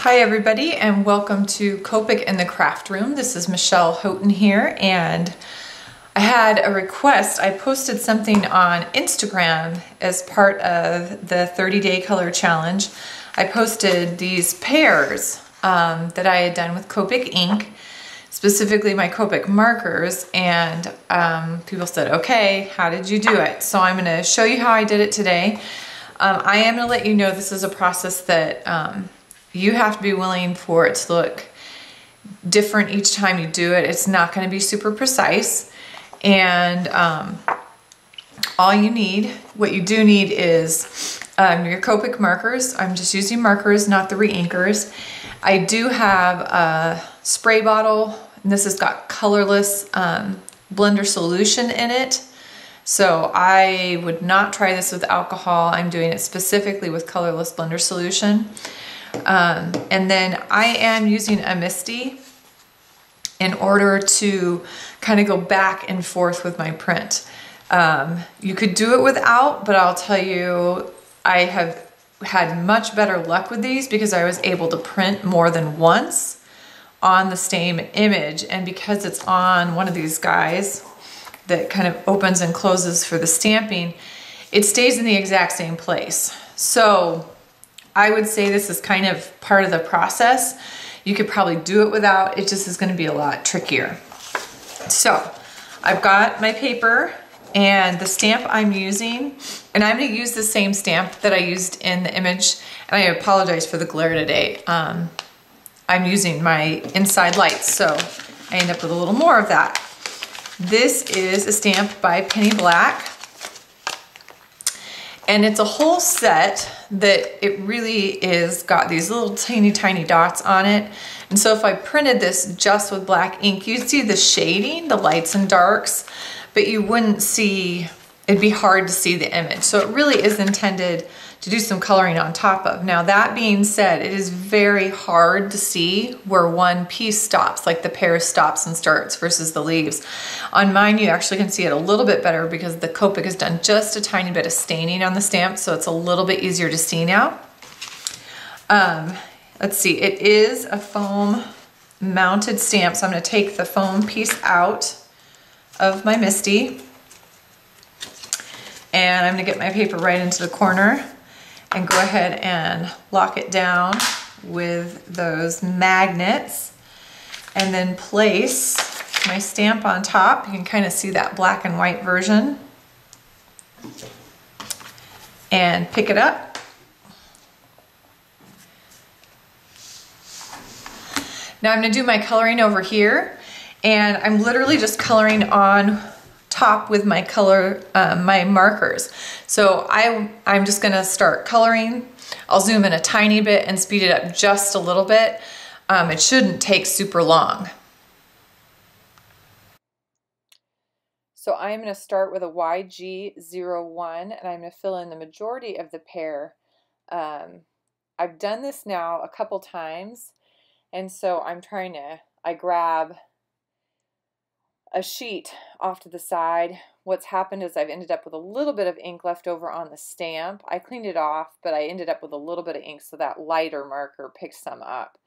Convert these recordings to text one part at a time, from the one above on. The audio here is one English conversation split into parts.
Hi everybody and welcome to Copic in the Craft Room. This is Michelle Houghton here, and I had a request. I posted something on Instagram as part of the 30-day color challenge. I posted these pears that I had done with Copic ink, specifically my Copic markers, and people said, okay, how did you do it? So I'm going to show you how I did it today. I am going to let you know this is a process that you have to be willing for it to look different each time you do it. It's not going to be super precise. And all you need, what you do need is your Copic markers. I'm just using markers, not the re-inkers. I do have a spray bottle, and this has got colorless blender solution in it. So I would not try this with alcohol. I'm doing it specifically with colorless blender solution. And then I am using a Misti in order to kind of go back and forth with my print. You could do it without, but I'll tell you, I have had much better luck with these because I was able to print more than once on the same image. And because it's on one of these guys that kind of opens and closes for the stamping, it stays in the exact same place. So I would say this is kind of part of the process. You could probably do it without, it just is going to be a lot trickier. So I've got my paper and the stamp I'm using, and I'm going to use the same stamp that I used in the image, and I apologize for the glare today. I'm using my inside lights, so I end up with a little more of that. This is a stamp by Penny Black. And it's a whole set that it really is got these little tiny dots on it. And so if I printed this just with black ink, you'd see the shading, the lights and darks, but you wouldn't see, it'd be hard to see the image. So it really is intended to do some coloring on top of. Now that being said, it is very hard to see where one piece stops, like the pear stops and starts versus the leaves. On mine, you actually can see it a little bit better because the Copic has done just a tiny bit of staining on the stamp, so it's a little bit easier to see now. Let's see, it is a foam mounted stamp, so I'm going to take the foam piece out of my Misti, and I'm going to get my paper right into the corner and go ahead and lock it down with those magnets, and then place my stamp on top. You can kind of see that black and white version, and pick it up. Now I'm going to do my coloring over here, and I'm literally just coloring on top with my color, my markers. So I'm just gonna start coloring. I'll zoom in a tiny bit and speed it up just a little bit. It shouldn't take super long. So I'm gonna start with a YG01, and I'm gonna fill in the majority of the pear. I've done this now a couple times, and so I grab a sheet off to the side. What's happened is I've ended up with a little bit of ink left over on the stamp. I cleaned it off, but I ended up with a little bit of ink, so that lighter marker picks some up.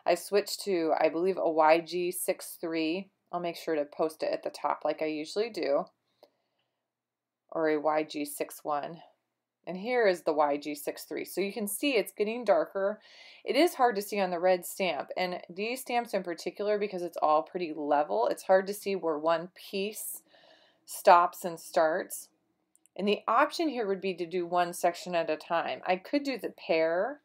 I switched to, I believe, a YG63. I'll make sure to post it at the top like I usually do, or a YG61. And here is the YG63. So you can see it's getting darker. It is hard to see on the red stamp, and these stamps in particular, because it's all pretty level, it's hard to see where one piece stops and starts. And the option here would be to do one section at a time. I could do the pear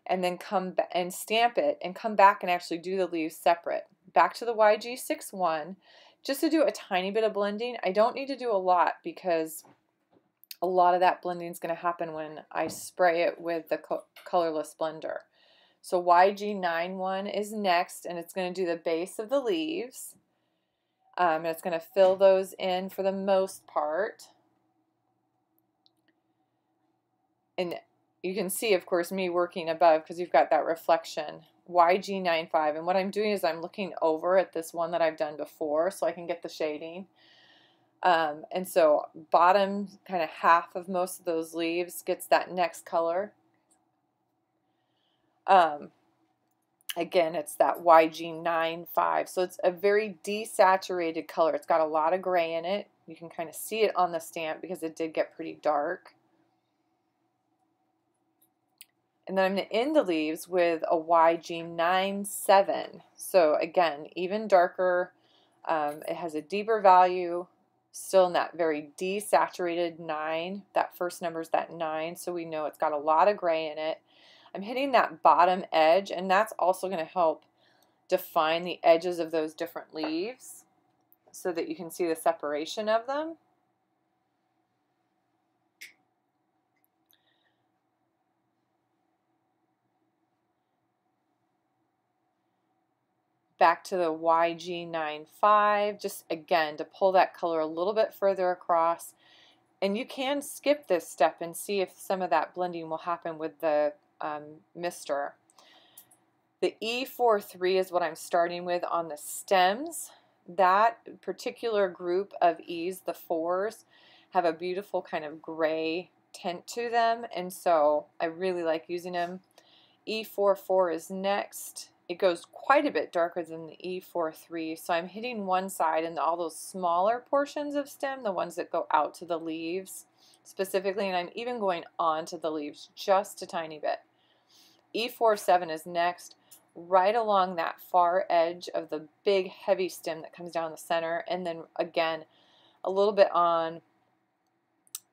and then come back and stamp it and come back and actually do the leaves separate. Back to the YG61, just to do a tiny bit of blending. I don't need to do a lot because a lot of that blending is going to happen when I spray it with the colorless blender. So YG91 is next, and it's going to do the base of the leaves. And it's going to fill those in for the most part. And you can see, of course, me working above because you've got that reflection. YG95, and what I'm doing is I'm looking over at this one that I've done before so I can get the shading. And so bottom kind of half of most of those leaves gets that next color. Again, it's that YG95. So it's a very desaturated color. It's got a lot of gray in it. You can kind of see it on the stamp because it did get pretty dark. And then I'm going to end the leaves with a YG97. So again, even darker. It has a deeper value, still in that very desaturated 9. That first number is that 9, so we know it's got a lot of gray in it. I'm hitting that bottom edge, and that's also going to help define the edges of those different leaves so that you can see the separation of them. Back to the YG95, just again to pull that color a little bit further across. And you can skip this step and see if some of that blending will happen with the mister. The E43 is what I'm starting with on the stems. That particular group of E's, the 4s, have a beautiful kind of gray tint to them, and so I really like using them. E44 is next. It goes quite a bit darker than the E43, so I'm hitting one side and all those smaller portions of stem, the ones that go out to the leaves specifically, and I'm even going on to the leaves just a tiny bit. E47 is next, right along that far edge of the big heavy stem that comes down the center, and then again a little bit on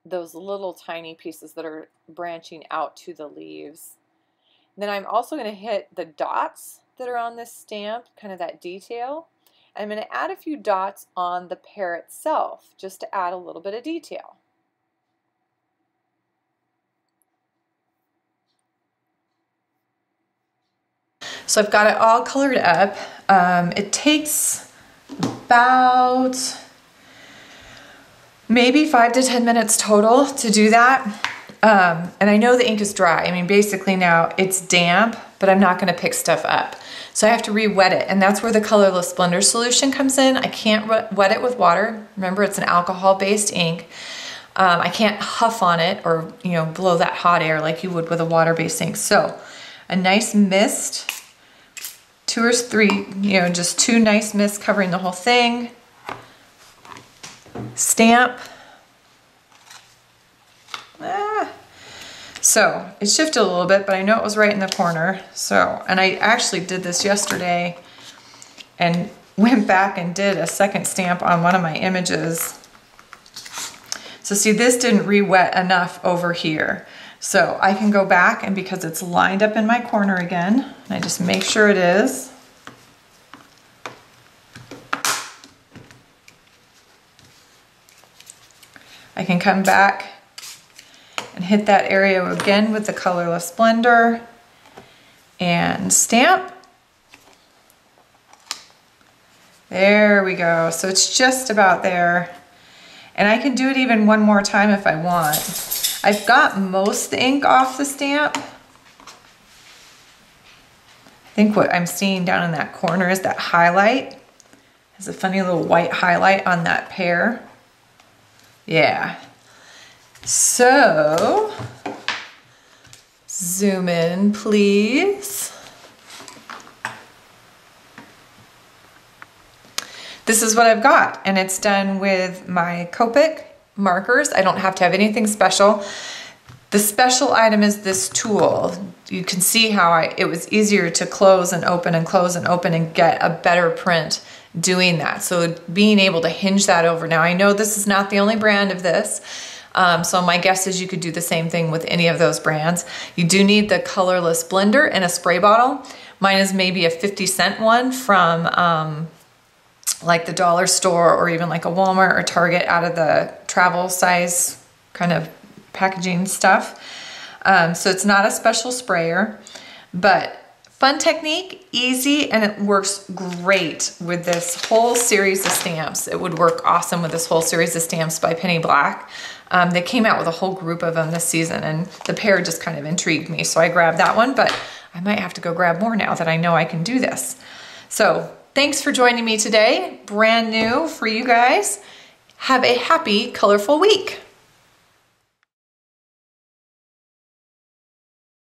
those little tiny pieces that are branching out to the leaves. Then I'm also going to hit the dots that are on this stamp, kind of that detail. I'm going to add a few dots on the pear itself just to add a little bit of detail. So I've got it all colored up. It takes about maybe 5 to 10 minutes total to do that. And I know the ink is dry. I mean, basically now it's damp, but I'm not going to pick stuff up. So I have to re-wet it, and that's where the colorless blender solution comes in. I can't wet it with water. Remember, it's an alcohol-based ink. I can't huff on it or, you know, blow that hot air like you would with a water-based ink. So a nice mist, 2 or 3, you know, just 2 nice mists covering the whole thing. Stamp. So it shifted a little bit, but I know it was right in the corner. So, and I actually did this yesterday and went back and did a second stamp on one of my images. So see, this didn't re-wet enough over here. So I can go back, and because it's lined up in my corner again, I just make sure it is. I can come back and hit that area again with the colorless blender and stamp. There we go. So it's just about there. And I can do it even one more time if I want. I've got most of the ink off the stamp. I think what I'm seeing down in that corner is that highlight. There's a funny little white highlight on that pear. Yeah. So, zoom in, please. This is what I've got, and it's done with my Copic markers. I don't have to have anything special. The special item is this tool. You can see how it was easier to close and open and get a better print doing that. So being able to hinge that over. Now I know this is not the only brand of this. So my guess is you could do the same thing with any of those brands. You do need the colorless blender and a spray bottle. Mine is maybe a 50-cent one from like the dollar store or even like a Walmart or Target out of the travel size kind of packaging stuff. So it's not a special sprayer, but fun technique, easy, and it works great with this whole series of stamps. It would work awesome with this whole series of stamps by Penny Black. They came out with a whole group of them this season, and the pear just kind of intrigued me. So I grabbed that one, but I might have to go grab more now that I know I can do this. So thanks for joining me today. Brand new for you guys. Have a happy, colorful week.